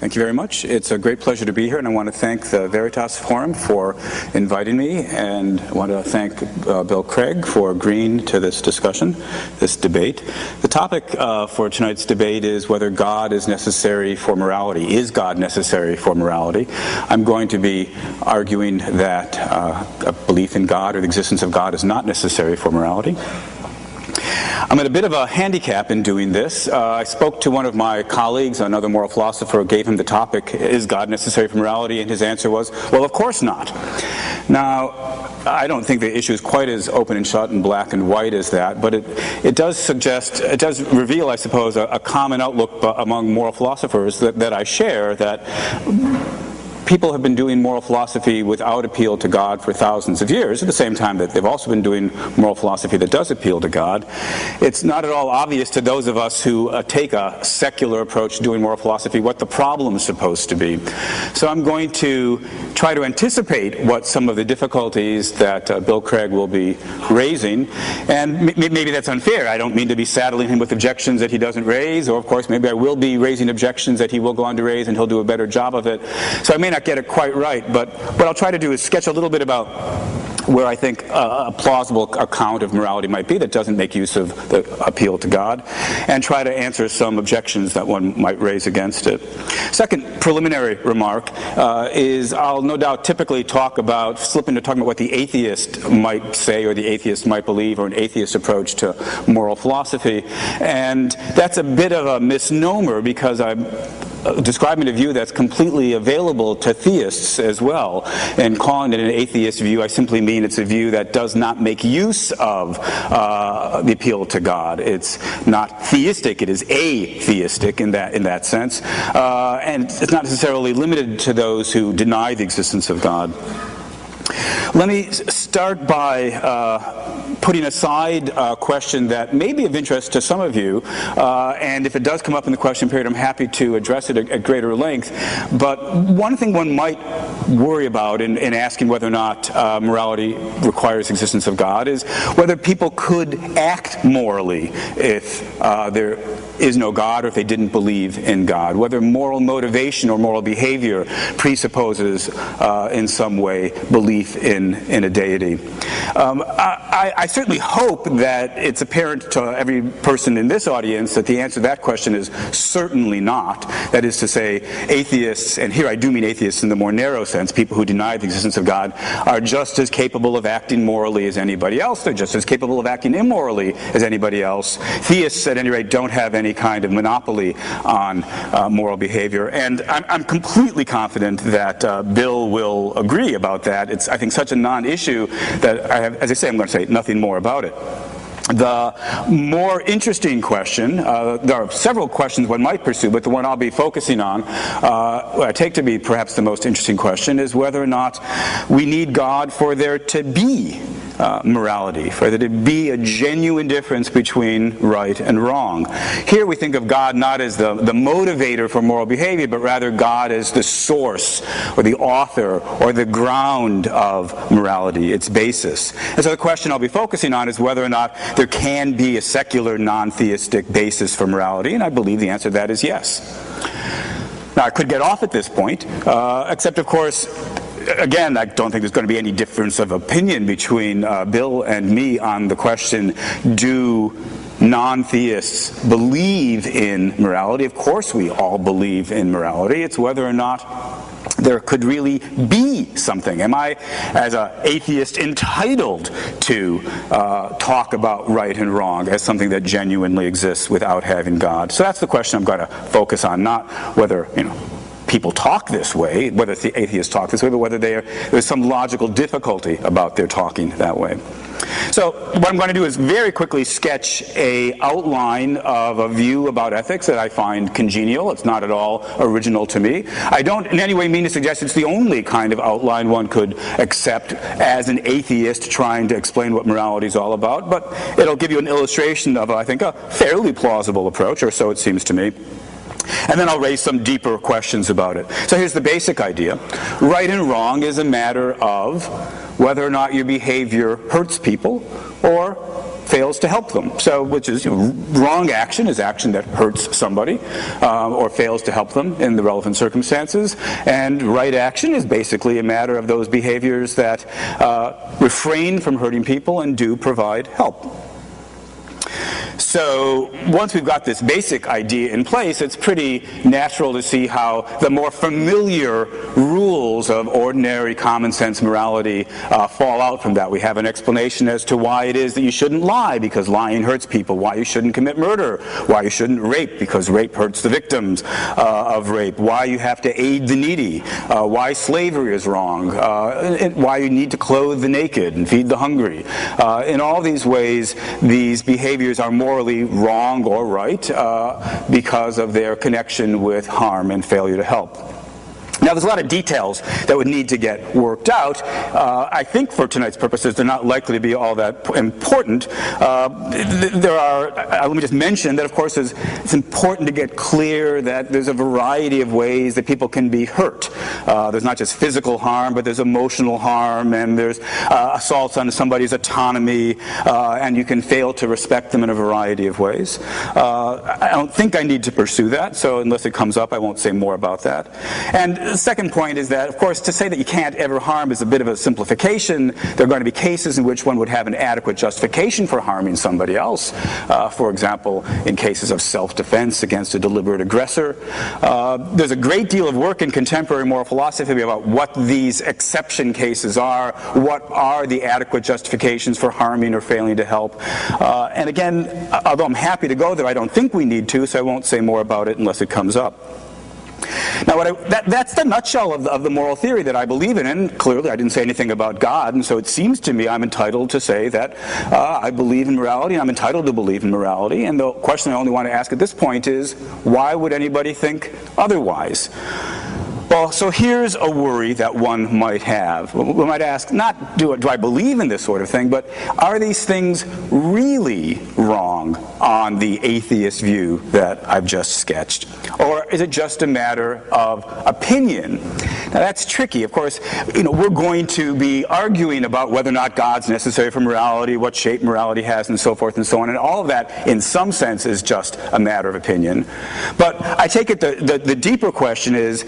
Thank you very much. It's a great pleasure to be here, and I want to thank the Veritas Forum for inviting me, and I want to thank Bill Craig for agreeing to this discussion, this debate. The topic for tonight's debate is whether God is necessary for morality. Is God necessary for morality? I'm going to be arguing that a belief in God or the existence of God is not necessary for morality. I'm at a bit of a handicap in doing this. I spoke to one of my colleagues, another moral philosopher, gave him the topic, is God necessary for morality? And his answer was, well, of course not. Now, I don't think the issue is quite as open and shut and black and white as that, but it does suggest, it does reveal, I suppose, a common outlook among moral philosophers that I share, that people have been doing moral philosophy without appeal to God for thousands of years, at the same time that they've also been doing moral philosophy that does appeal to God. It's not at all obvious to those of us who take a secular approach to doing moral philosophy what the problem is supposed to be. So I'm going to try to anticipate what some of the difficulties that Bill Craig will be raising, and maybe that's unfair. I don't mean to be saddling him with objections that he doesn't raise, or of course maybe I will be raising objections that he will go on to raise and he'll do a better job of it. So I may not get it quite right, but what I'll try to do is sketch a little bit about where I think a plausible account of morality might be that doesn't make use of the appeal to God, and try to answer some objections that one might raise against it. Second preliminary remark is I'll no doubt typically slip into talking about what the atheist might say or the atheist might believe, or an atheist approach to moral philosophy. And that's a bit of a misnomer, because I'm describing a view that's completely available to theists as well. And calling it an atheist view, I simply mean it's a view that does not make use of the appeal to God. It's not theistic, it is atheistic in that sense. And it's not necessarily limited to those who deny the existence of God. Let me start by putting aside a question that may be of interest to some of you, and if it does come up in the question period, I'm happy to address it at greater length. But one thing one might worry about in asking whether or not morality requires the existence of God is whether people could act morally if there is no God, or if they didn't believe in God. Whether moral motivation or moral behavior presupposes in some way belief in a deity. I certainly hope that it's apparent to every person in this audience that the answer to that question is certainly not. That is to say, atheists, and here I do mean atheists in the more narrow sense, people who deny the existence of God, are just as capable of acting morally as anybody else. They're just as capable of acting immorally as anybody else. Theists, at any rate, don't have any kind of monopoly on moral behavior. And I'm completely confident that Bill will agree about that. It's, I think, such a non-issue that I have, as I say, I'm going to say nothing more about it. The more interesting question, there are several questions one might pursue, but the one I'll be focusing on, what I take to be perhaps the most interesting question, is whether or not we need God for there to be morality, for there to be a genuine difference between right and wrong. Here we think of God not as the motivator for moral behavior, but rather God as the source, or the author, or the ground of morality, its basis. And so the question I'll be focusing on is whether or not there can be a secular, non-theistic basis for morality, and I believe the answer to that is yes. Now, I could get off at this point, except, of course, again, I don't think there's going to be any difference of opinion between Bill and me on the question, do non-theists believe in morality? Of course we all believe in morality. It's whether or not there could really be something. Am I, as an atheist, entitled to talk about right and wrong as something that genuinely exists without having God? So that's the question I'm going to focus on, not whether, people talk this way, whether the atheists talk this way, but whether there's some logical difficulty about their talking that way. So what I'm going to do is very quickly sketch an outline of a view about ethics that I find congenial. It's not at all original to me. I don't in any way mean to suggest it's the only kind of outline one could accept as an atheist trying to explain what morality is all about, but it'll give you an illustration of, I think, a fairly plausible approach, or so it seems to me. And then I'll raise some deeper questions about it. So here's the basic idea. Right and wrong is a matter of whether or not your behavior hurts people or fails to help them. So, which is, wrong action is action that hurts somebody or fails to help them in the relevant circumstances, and right action is basically a matter of those behaviors that refrain from hurting people and do provide help. So once we've got this basic idea in place, it's pretty natural to see how the more familiar rules of ordinary common sense morality fall out from that. We have an explanation as to why it is that you shouldn't lie, because lying hurts people, why you shouldn't commit murder, why you shouldn't rape, because rape hurts the victims of rape, why you have to aid the needy, why slavery is wrong, and why you need to clothe the naked and feed the hungry. In all these ways, these behaviors are morally wrong or right because of their connection with harm and failure to help. Now, there's a lot of details that would need to get worked out. I think for tonight's purposes, they're not likely to be all that important. Let me just mention that, of course, it's important to get clear that there's a variety of ways that people can be hurt. There's not just physical harm, but there's emotional harm, and there's assaults on somebody's autonomy, and you can fail to respect them in a variety of ways. I don't think I need to pursue that, so unless it comes up, I won't say more about that. And the second point is that, of course, to say that you can't ever harm is a bit of a simplification. There are going to be cases in which one would have an adequate justification for harming somebody else. For example, in cases of self-defense against a deliberate aggressor. There's a great deal of work in contemporary moral philosophy about what these exception cases are, what are the adequate justifications for harming or failing to help. And again, although I'm happy to go there, I don't think we need to, so I won't say more about it unless it comes up. Now, that's the nutshell of the moral theory that I believe in, and clearly I didn't say anything about God, and so it seems to me I'm entitled to say that I believe in morality, and I'm entitled to believe in morality, and the question I only want to ask at this point is, why would anybody think otherwise? Well, so here's a worry that one might have. We might ask, not do I believe in this sort of thing, but are these things really wrong on the atheist view that I've just sketched? Or is it just a matter of opinion? Now that's tricky. Of course, we're going to be arguing about whether or not God's necessary for morality, what shape morality has, and so forth and so on, and all of that, in some sense, is just a matter of opinion. But I take it the deeper question is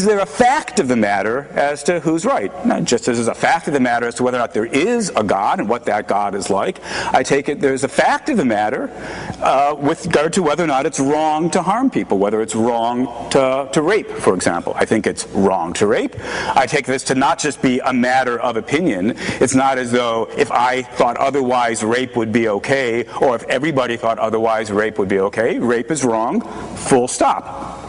there a fact of the matter as to who's right? Now, just as there's a fact of the matter as to whether or not there is a God and what that God is like, I take it there's a fact of the matter with regard to whether or not it's wrong to harm people, whether it's wrong to rape, for example. I think it's wrong to rape. I take this to not just be a matter of opinion. It's not as though if I thought otherwise rape would be okay, or if everybody thought otherwise rape would be okay. Rape is wrong, full stop.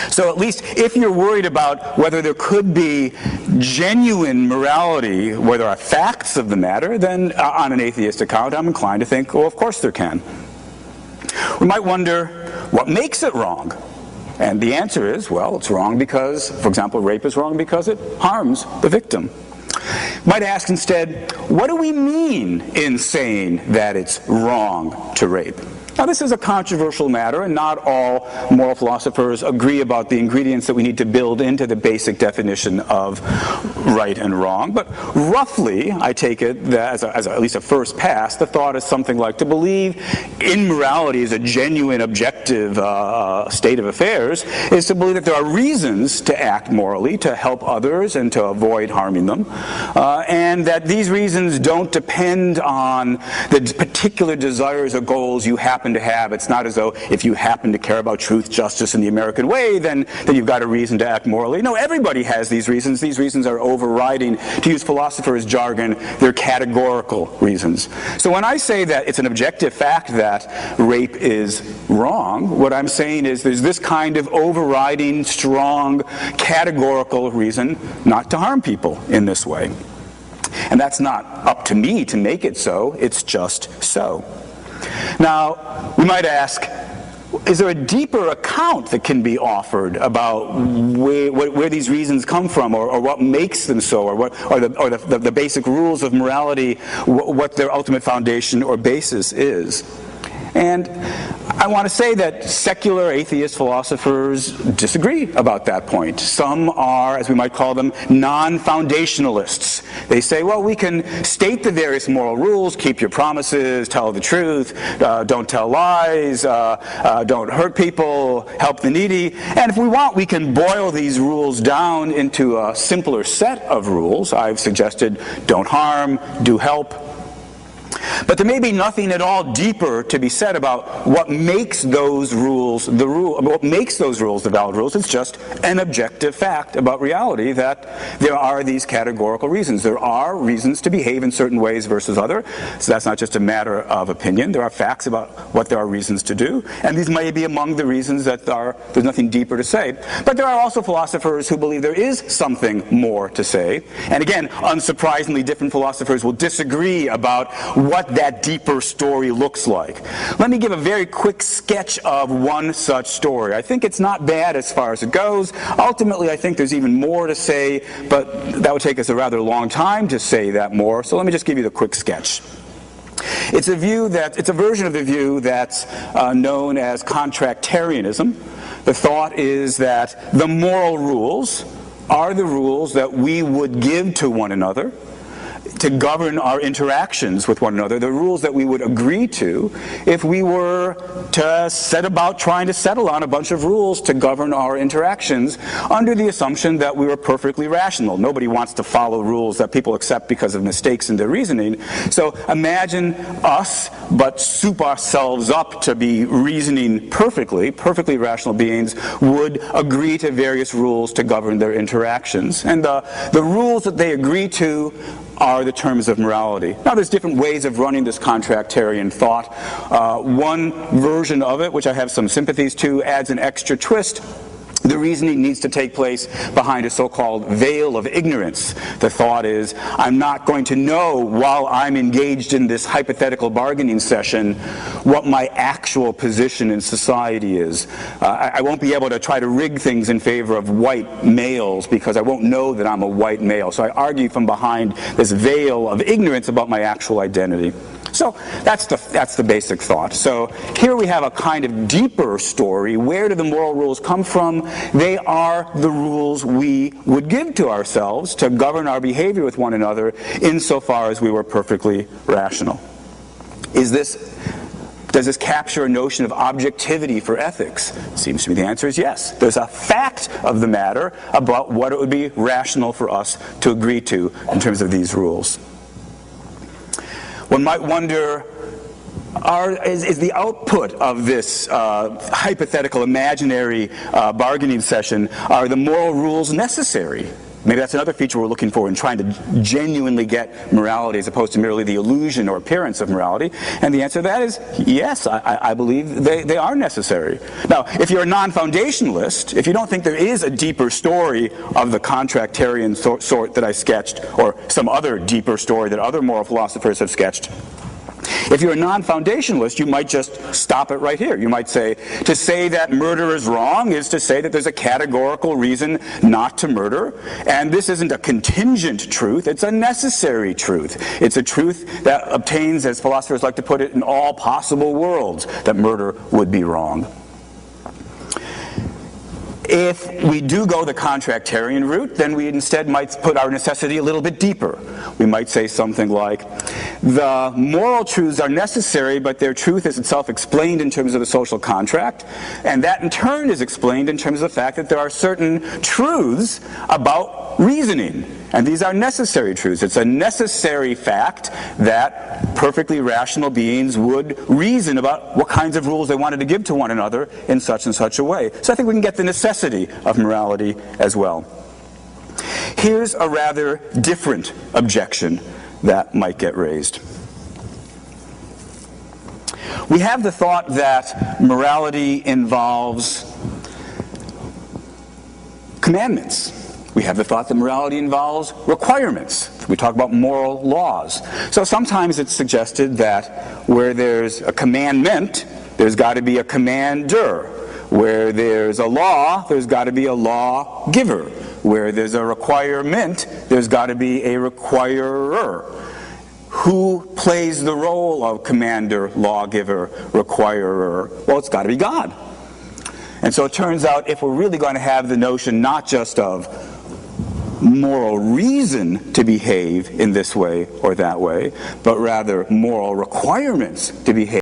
So at least if you're worried about whether there could be genuine morality, where there are facts of the matter, then on an atheist account, I'm inclined to think, well, of course there can. We might wonder, what makes it wrong? And the answer is, well, it's wrong because, for example, rape is wrong because it harms the victim. Might ask instead, what do we mean in saying that it's wrong to rape? Now, this is a controversial matter, and not all moral philosophers agree about the ingredients that we need to build into the basic definition of right and wrong. But roughly, I take it that as at least a first pass, the thought is something like to believe in morality as a genuine, objective state of affairs is to believe that there are reasons to act morally, to help others and to avoid harming them, and that these reasons don't depend on the particular desires or goals you happen to have. It's not as though if you happen to care about truth, justice, and the American way, then you've got a reason to act morally. No, everybody has these reasons. These reasons are overriding, to use philosophers' jargon, they're categorical reasons. So when I say that it's an objective fact that rape is wrong, what I'm saying is there's this kind of overriding, strong, categorical reason not to harm people in this way. And that's not up to me to make it so, it's just so. Now, we might ask, is there a deeper account that can be offered about where these reasons come from, or what makes them so, or the basic rules of morality, what their ultimate foundation or basis is? And I want to say that secular atheist philosophers disagree about that point. Some are, as we might call them, non-foundationalists. They say, well, we can state the various moral rules, keep your promises, tell the truth, don't tell lies, don't hurt people, help the needy. And if we want, we can boil these rules down into a simpler set of rules. I've suggested don't harm, do help. But there may be nothing at all deeper to be said about what makes those rules what makes those rules the valid rules. It's just an objective fact about reality that there are these categorical reasons. There are reasons to behave in certain ways versus other. So that's not just a matter of opinion. There are facts about what there are reasons to do. And these may be among the reasons that there's nothing deeper to say. But there are also philosophers who believe there is something more to say. And again, unsurprisingly, different philosophers will disagree about what that deeper story looks like. Let me give a very quick sketch of one such story. I think it's not bad as far as it goes. Ultimately, I think there's even more to say, but that would take us a rather long time to say that more. So let me just give you the quick sketch. It's a version of the view that's known as contractarianism. The thought is that the moral rules are the rules that we would give to one another to govern our interactions with one another, the rules that we would agree to if we were to set about trying to settle on a bunch of rules to govern our interactions under the assumption that we were perfectly rational. Nobody wants to follow rules that people accept because of mistakes in their reasoning. So imagine us, but soup ourselves up to be reasoning perfectly rational beings would agree to various rules to govern their interactions. And the rules that they agree to are the terms of morality. Now, there's different ways of running this contractarian thought. One version of it, which I have some sympathies to, adds an extra twist. The reasoning needs to take place behind a so-called veil of ignorance. The thought is, I'm not going to know while I'm engaged in this hypothetical bargaining session what my actual position in society is. I won't be able to try to rig things in favor of white males because I won't know that I'm a white male. So I argue from behind this veil of ignorance about my actual identity. So that's the basic thought. So here we have a kind of deeper story. Where do the moral rules come from? They are the rules we would give to ourselves to govern our behavior with one another insofar as we were perfectly rational. Does this capture a notion of objectivity for ethics? It seems to me the answer is yes. There's a fact of the matter about what it would be rational for us to agree to in terms of these rules. One might wonder, is the output of this hypothetical, imaginary bargaining session, are the moral rules necessary? Maybe that's another feature we're looking for in trying to genuinely get morality as opposed to merely the illusion or appearance of morality. And the answer to that is yes, I believe they are necessary. Now, if you're a non-foundationalist, if you don't think there is a deeper story of the contractarian sort that I sketched, or some other deeper story that other moral philosophers have sketched, if you're a non-foundationalist, you might just stop it right here. You might say, to say that murder is wrong is to say that there's a categorical reason not to murder, and this isn't a contingent truth, it's a necessary truth. It's a truth that obtains, as philosophers like to put it, in all possible worlds, that murder would be wrong. If we do go the contractarian route, then we instead might put our necessity a little bit deeper. We might say something like, the moral truths are necessary, but their truth is itself explained in terms of the social contract, and that in turn is explained in terms of the fact that there are certain truths about reasoning. And these are necessary truths. It's a necessary fact that perfectly rational beings would reason about what kinds of rules they wanted to give to one another in such and such a way. So I think we can get the necessity of morality as well. Here's a rather different objection that might get raised. We have the thought that morality involves commandments. We have the thought that morality involves requirements. We talk about moral laws. So sometimes it's suggested that where there's a commandment, there's got to be a commander. Where there's a law, there's got to be a lawgiver. Where there's a requirement, there's got to be a requirer. who plays the role of commander, lawgiver, requirer? Well, it's got to be God. And so it turns out if we're really going to have the notion not just of moral reason to behave in this way or that way, but rather moral requirements to behave